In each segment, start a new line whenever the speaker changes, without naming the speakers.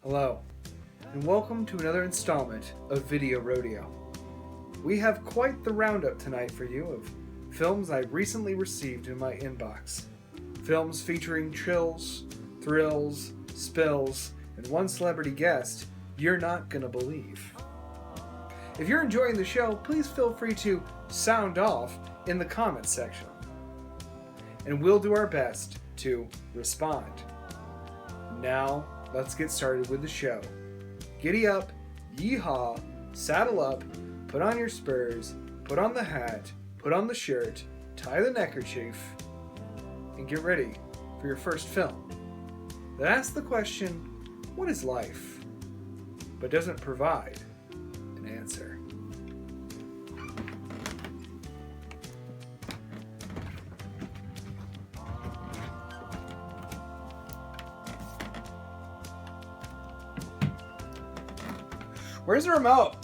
Hello, and welcome to another installment of Video Rodeo. We have quite the roundup tonight for you of films I recently received in my inbox. Films featuring chills, thrills, spills, and one celebrity guest you're not gonna believe. If you're enjoying the show, please feel free to sound off in the comments section. And we'll do our best to respond. Now, let's get started with the show. Giddy up, yeehaw, saddle up, put on your spurs, put on the hat, put on the shirt, tie the neckerchief, and get ready for your first film that asks the question, what is life? But doesn't provide an answer. Where's the remote?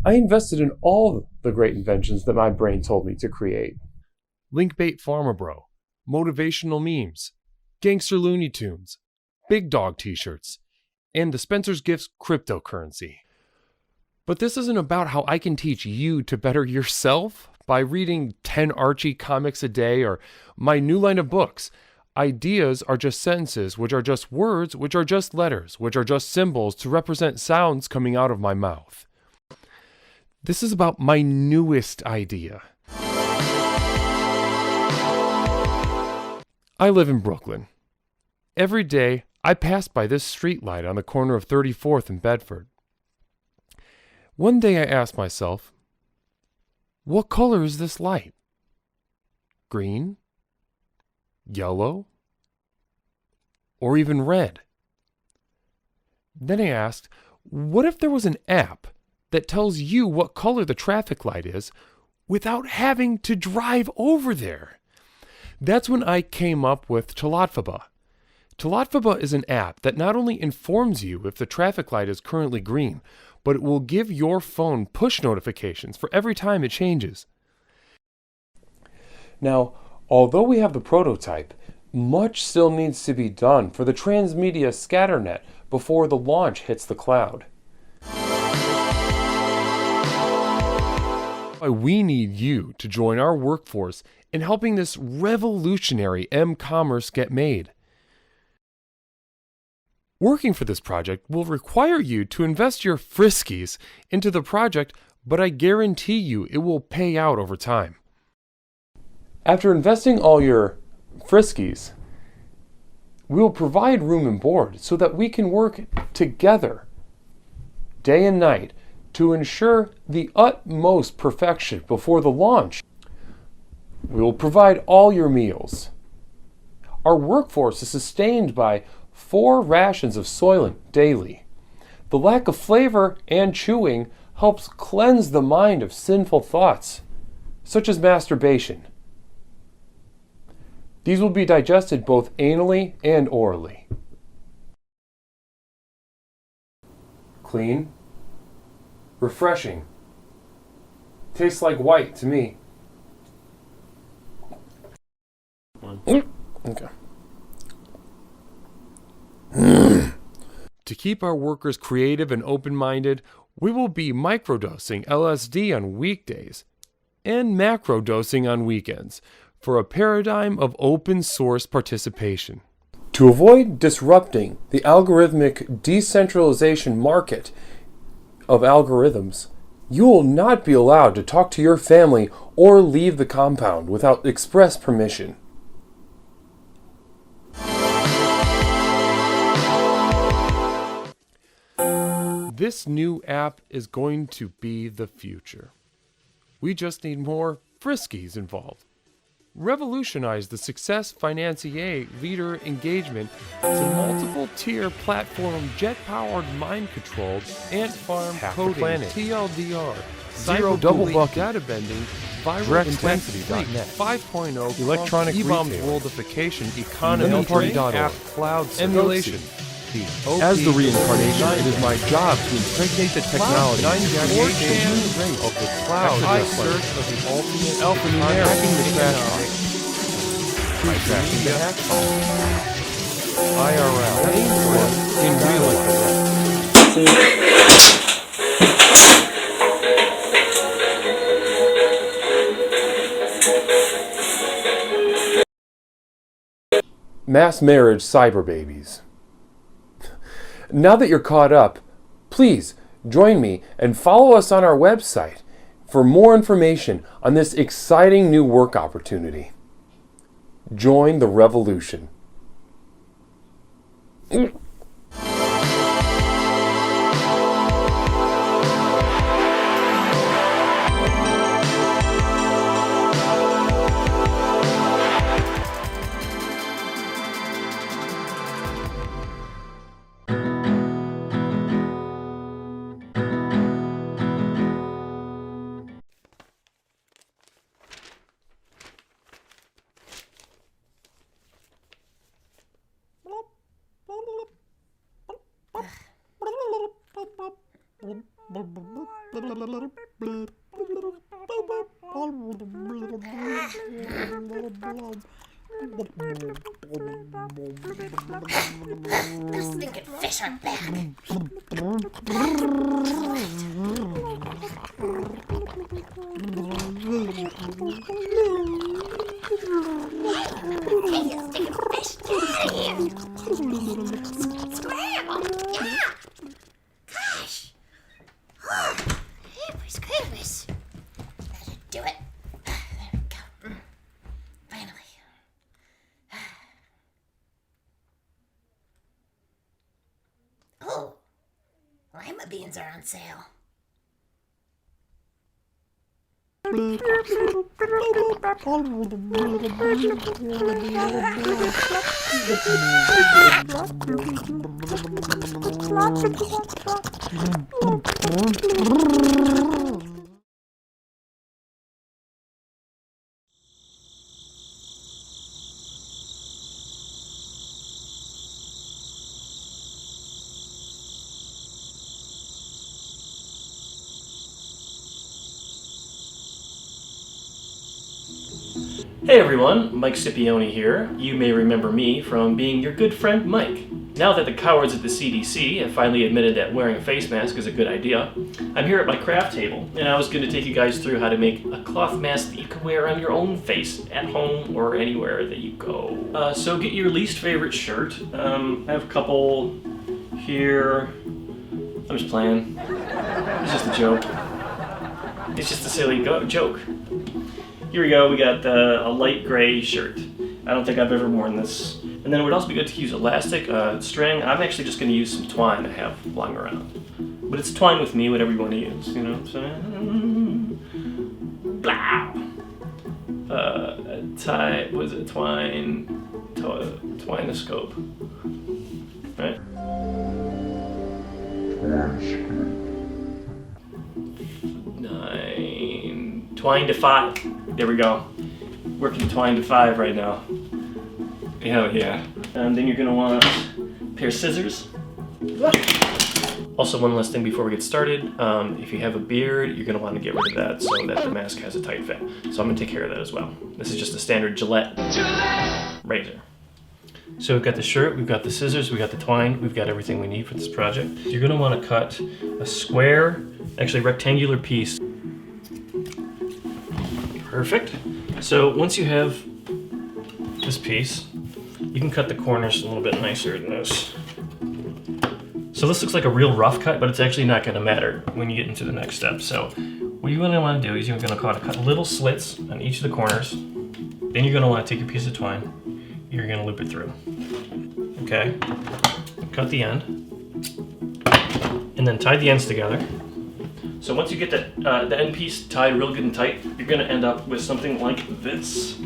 I invested in all the great inventions that my brain told me to create. Linkbait Pharma Bro, motivational memes, gangster Looney Tunes, big dog t-shirts, and the Spencer's Gifts cryptocurrency. But this isn't about how I can teach you to better yourself by reading 10 Archie comics a day or my new line of books. Ideas are just sentences, which are just words, which are just letters, which are just symbols to represent sounds coming out of my mouth. This is about my newest idea. I live in Brooklyn. Every day, I pass by this street light on the corner of 34th and Bedford. One day I asked myself, what color is this light? Green? Yellow? Or even red? Then I asked, what if there was an app that tells you what color the traffic light is without having to drive over there? That's when I came up with Talatfaba. Talatfaba is an app that not only informs you if the traffic light is currently green, but it will give your phone push notifications for every time it changes. Now, although we have the prototype, much still needs to be done for the transmedia scatternet before the launch hits the cloud. We need you to join our workforce in helping this revolutionary m-commerce get made. Working for this project will require you to invest your friskies into the project, but I guarantee you it will pay out over time. After investing all your friskies, we will provide room and board so that we can work together day and night to ensure the utmost perfection before the launch. We will provide all your meals. Our workforce is sustained by 4 rations of Soylent daily. The lack of flavor and chewing helps cleanse the mind of sinful thoughts, such as masturbation. These will be digested both anally and orally. Clean, refreshing. Tastes like white to me. Okay. To keep our workers creative and open-minded, we will be microdosing LSD on weekdays and macrodosing on weekends for a paradigm of open source participation. To avoid disrupting the algorithmic decentralization market of algorithms, you will not be allowed to talk to your family or leave the compound without express permission. This new app is going to be the future. We just need more friskies involved. revolutionize the success financier leader engagement to multiple tier platform jet-powered mind-controlled ant farm coding TLDR zero double bucket data bending viral intensity.net 5.0 electronic e-bombs worldification economy app cloud emulation. As the reincarnation, it is my job to impregnate the technology of the cloud high search of the ultimate alphanumeric hacking the trash by trashing the hack IRL in real life. Mass marriage cyber babies. Now that you're caught up, please join me and follow us on our website for more information on this exciting new work opportunity. Join the revolution.
Those stinking fish are back. Hey, you stinking fish, get out of here. Scramble, yeah. Gosh. Oh, Hibris Creepers. That should do it. There we go. Finally. Oh, lima beans are on sale.
Hey everyone, Mike Scipioni here. You may remember me from being your good friend Mike. Now that the cowards at the CDC have finally admitted that wearing a face mask is a good idea, I'm here at my craft table, and I was going to take you guys through how to make a cloth mask that you can wear on your own face, at home or anywhere that you go. So get your least favorite shirt. I have a couple here. I'm just playing. It's just a joke. It's just a silly joke. Here we go, we got a light gray shirt. I don't think I've ever worn this. And then it would also be good to use elastic, string. I'm actually just gonna use some twine I have lying around. But it's twine with me, whatever you want to use, you know what I'm saying? Blah! Was it twinescope, right? Twine to 5. There we go. Working twine to 5 right now. Hell yeah. And then you're gonna want a pair of scissors. Also, one last thing before we get started. If you have a beard, you're gonna want to get rid of that so that the mask has a tight fit. So I'm gonna take care of that as well. This is just a standard Gillette razor. So we've got the shirt, we've got the scissors, we've got the twine, we've got everything we need for this project. You're gonna want to cut a square, actually rectangular piece. Perfect. So once you have this piece, you can cut the corners a little bit nicer than this. So this looks like a real rough cut, but it's actually not going to matter when you get into the next step. So what you're going to want to do is you're going to cut little slits on each of the corners. Then you're going to want to take your piece of twine. You're going to loop it through. Okay? Cut the end. And then tie the ends together. So once you get the end piece tied real good and tight, you're gonna end up with something like this.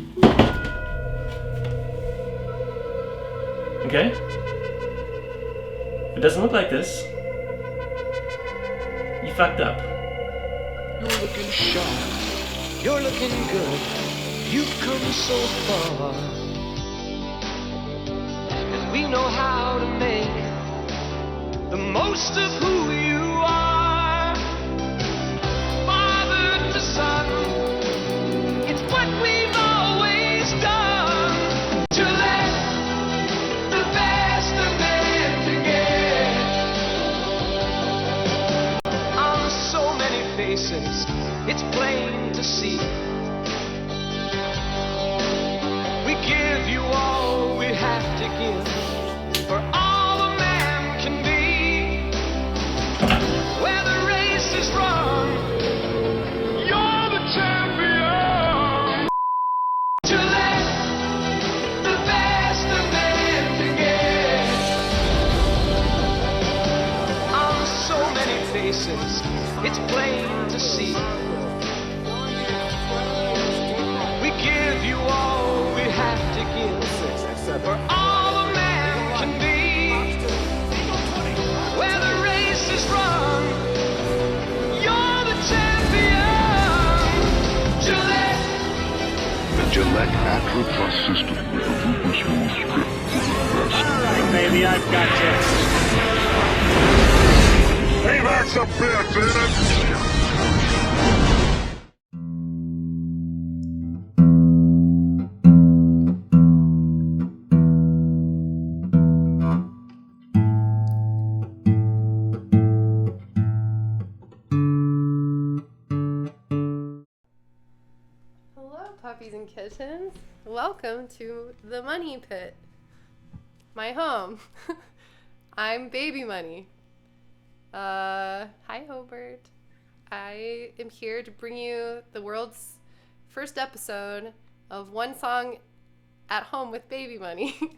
Okay? If it doesn't look like this, you fucked up.
You're looking sharp, you're looking good, you've come so far. And we know how to make the most of who you are. Father to son, it's what we've always done. To let the best of men together. On so many faces, it's plain to see. We give you all we have to give, for all a man can be. Where the race is run, you're the champion. To let the best of men together. On so many faces, it's plain to see. We give you all we have to give, for all a man can be. Where the race is run, you're the champion. Gillette.
The Gillette Acro Plus system with a super smooth strip for the best.
Alright, baby, I've got you.
Hey, that's a bit, isn't it?
Hello, puppies and kittens. Welcome to the Money Pit, my home. I'm Baby Money. Hi, Hobert. I am here to bring you the world's first episode of One Song at Home with Baby Money. Here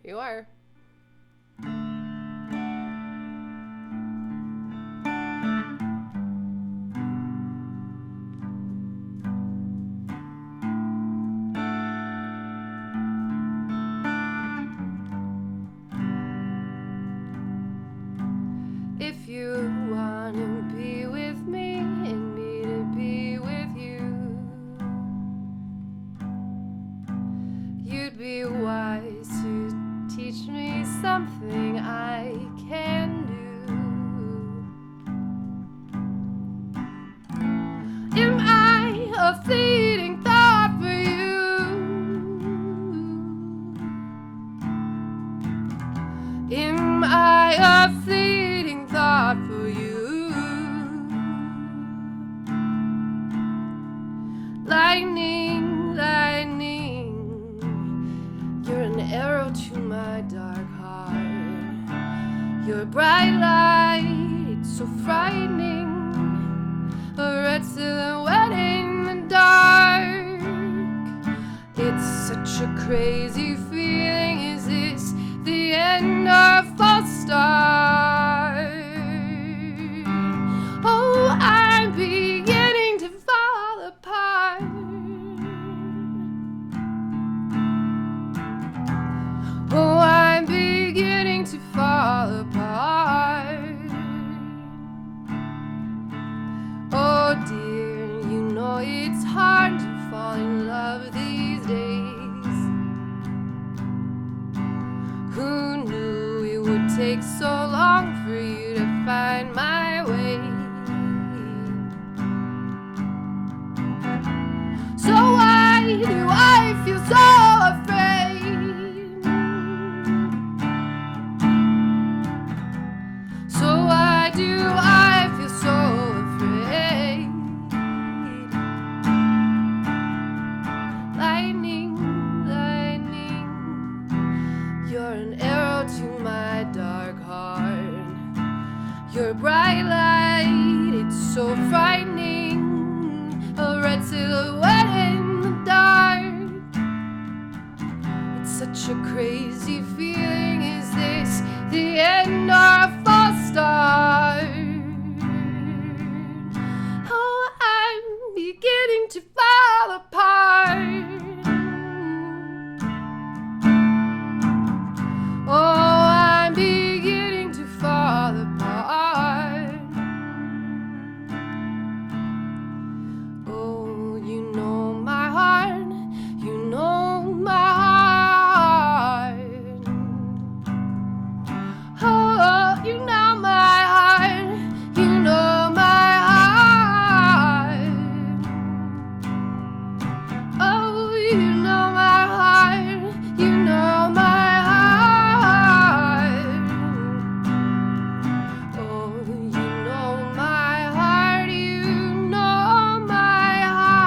you are. If you want to be with me and me to be with you, you'd be wise to teach me something I can do. Am I a fleeting thought for you? Am I a fleeting thought for you? Lightning, lightning, you're an arrow to my dark heart. You're a bright light, it's so frightening, a red silhouette in the dark. It's such a crazy feeling. Is this the end or a false start? Oh, I'm beginning to fall apart. Oh, I'm beginning to fall apart. Oh dear, you know it's hard to fall in love these days. Who knew it would take so long for you to find my way? So why do I feel so afraid? So why do I feel so afraid? Lightning, lightning, you're an arrow to my dark heart. You're a bright light, it's so frightening, a red silhouette in the dark. It's such a crazy feeling. Is this the end or a false start? apart. Oh, I'm beginning to fall apart. Oh, you know my heart, you know my heart. Oh, you know my heart, you know my heart. Oh, you know my heart, you know my heart. Oh, you know my heart, you know my heart.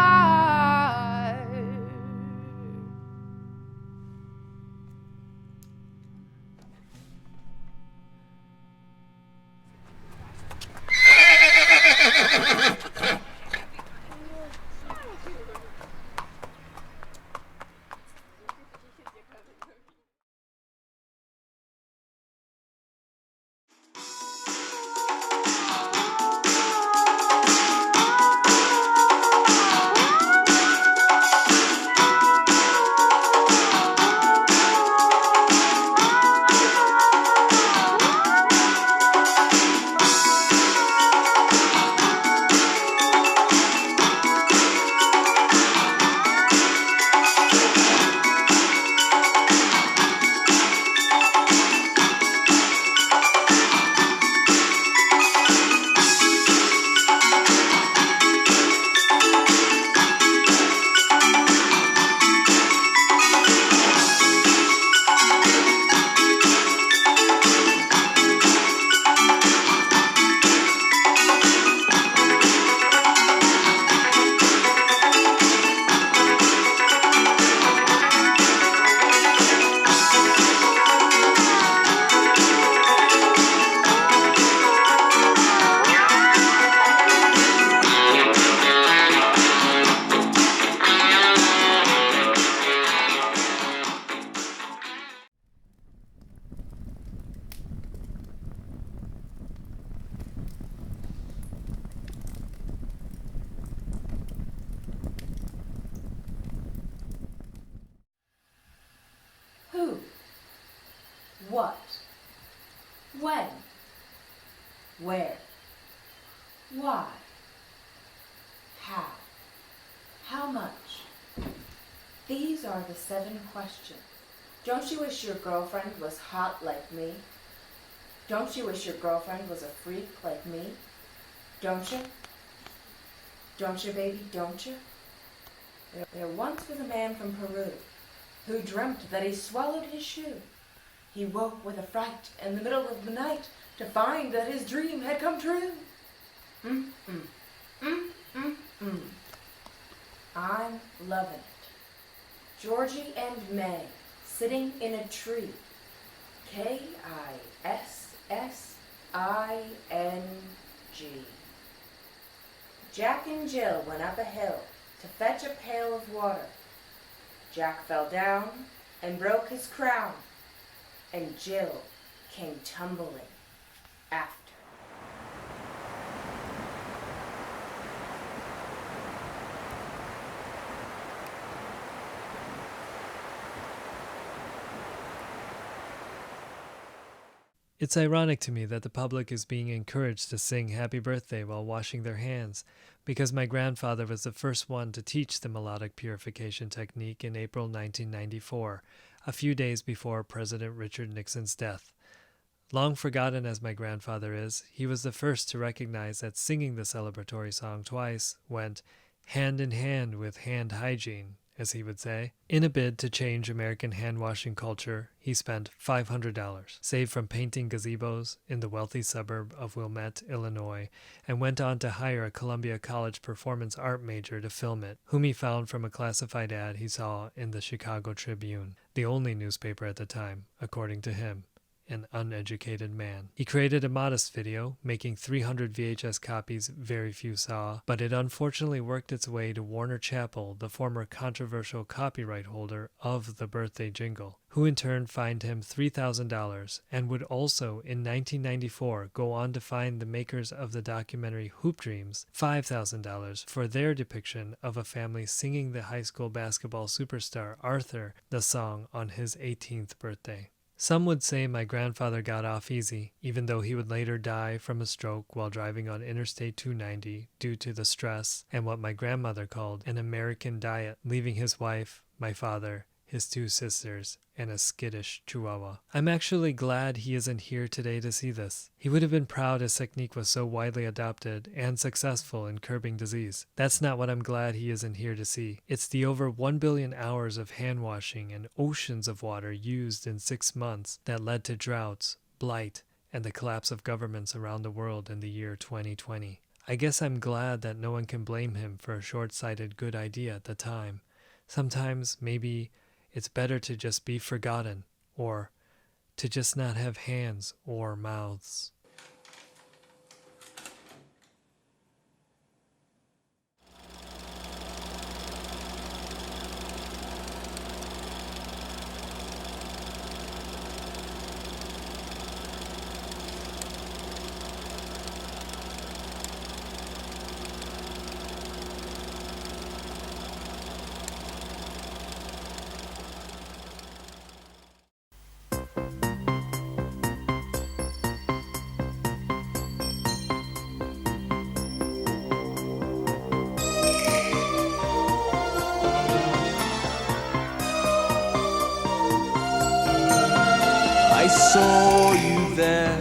Who? What? When? Where? Why? How? How much? These are the 7 questions. Don't you wish your girlfriend was hot like me? Don't you wish your girlfriend was a freak like me? Don't you? Don't you, baby? Don't you? There once was a man from Peru who dreamt that he swallowed his shoe. He woke with a fright in the middle of the night to find that his dream had come true. I'm loving it. Georgie and May sitting in a tree. Kissing. Jack and Jill went up a hill to fetch a pail of water. Jack fell down and broke his crown, and Jill came tumbling after.
It's ironic to me that the public is being encouraged to sing Happy Birthday while washing their hands, because my grandfather was the first one to teach the melodic purification technique in April 1994, a few days before President Richard Nixon's death. Long forgotten as my grandfather is, he was the first to recognize that singing the celebratory song twice went hand in hand with hand hygiene, as he would say. In a bid to change American hand-washing culture, he spent $500, saved from painting gazebos in the wealthy suburb of Wilmette, Illinois, and went on to hire a Columbia College performance art major to film it, whom he found from a classified ad he saw in the Chicago Tribune, the only newspaper at the time, according to him. an uneducated man. He created a modest video, making 300 VHS copies very few saw, but it unfortunately worked its way to Warner Chappell, the former controversial copyright holder of the birthday jingle, who in turn fined him $3,000 and would also, in 1994, go on to fine the makers of the documentary Hoop Dreams $5,000 for their depiction of a family singing the high school basketball superstar Arthur the song on his 18th birthday. Some would say my grandfather got off easy, even though he would later die from a stroke while driving on Interstate 290 due to the stress and what my grandmother called an American diet, leaving his wife, my father, his 2 sisters, and a skittish chihuahua. I'm actually glad he isn't here today to see this. He would have been proud his technique was so widely adopted and successful in curbing disease. That's not what I'm glad he isn't here to see. It's the over 1 billion hours of hand washing and oceans of water used in 6 months that led to droughts, blight, and the collapse of governments around the world in the year 2020. I guess I'm glad that no one can blame him for a short-sighted good idea at the time. Sometimes, maybe, it's better to just be forgotten, or to just not have hands or mouths.
I saw you there,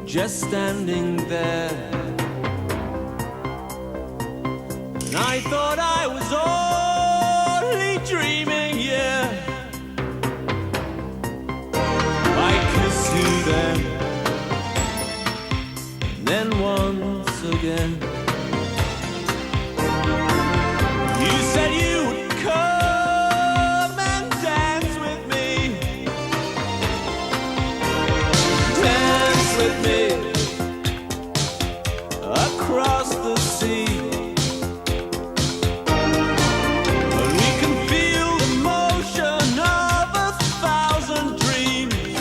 just standing there, and I thought I was only dreaming, yeah. I kissed you then once again. You said you would come and dance with me. Dance with me across the sea. And we can feel the motion of 1,000 dreams.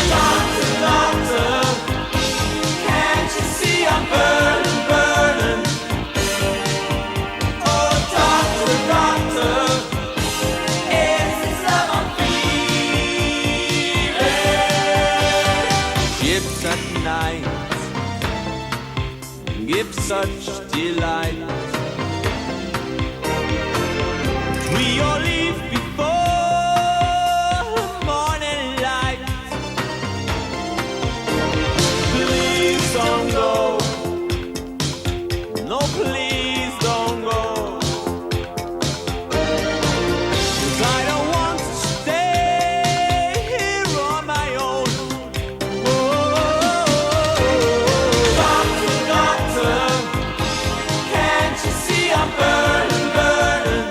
Doctor, doctor, can't you see I'm burning, burning? Oh, doctor, doctor, is this love I'm feeling? Ships at night give such delight. We all leave before morning light. Please don't go. No, please don't go. 'Cause I don't want to stay here on my own. Doctor, doctor, can't you see I'm burning, burning?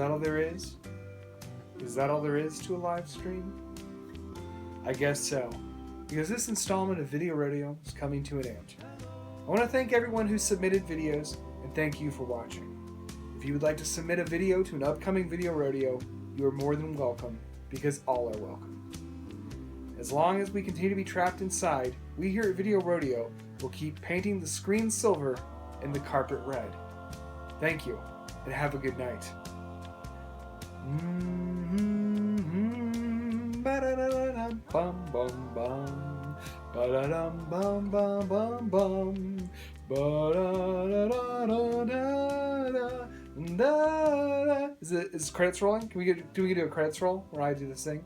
that all there is? Is that all there is to a live stream? I guess so, because this installment of Video Rodeo is coming to an end. I want to thank everyone who submitted videos, and thank you for watching. If you would like to submit a video to an upcoming Video Rodeo, you are more than welcome, because all are welcome. As long as we continue to be trapped inside, we here at Video Rodeo will keep painting the screen silver and the carpet red. Thank you, and have a good night. Bum bum bum, ba-da-dum bum bum bum bum, ba-da-da-da-da-da. Is credits rolling? Do we do a credits roll where I do this thing?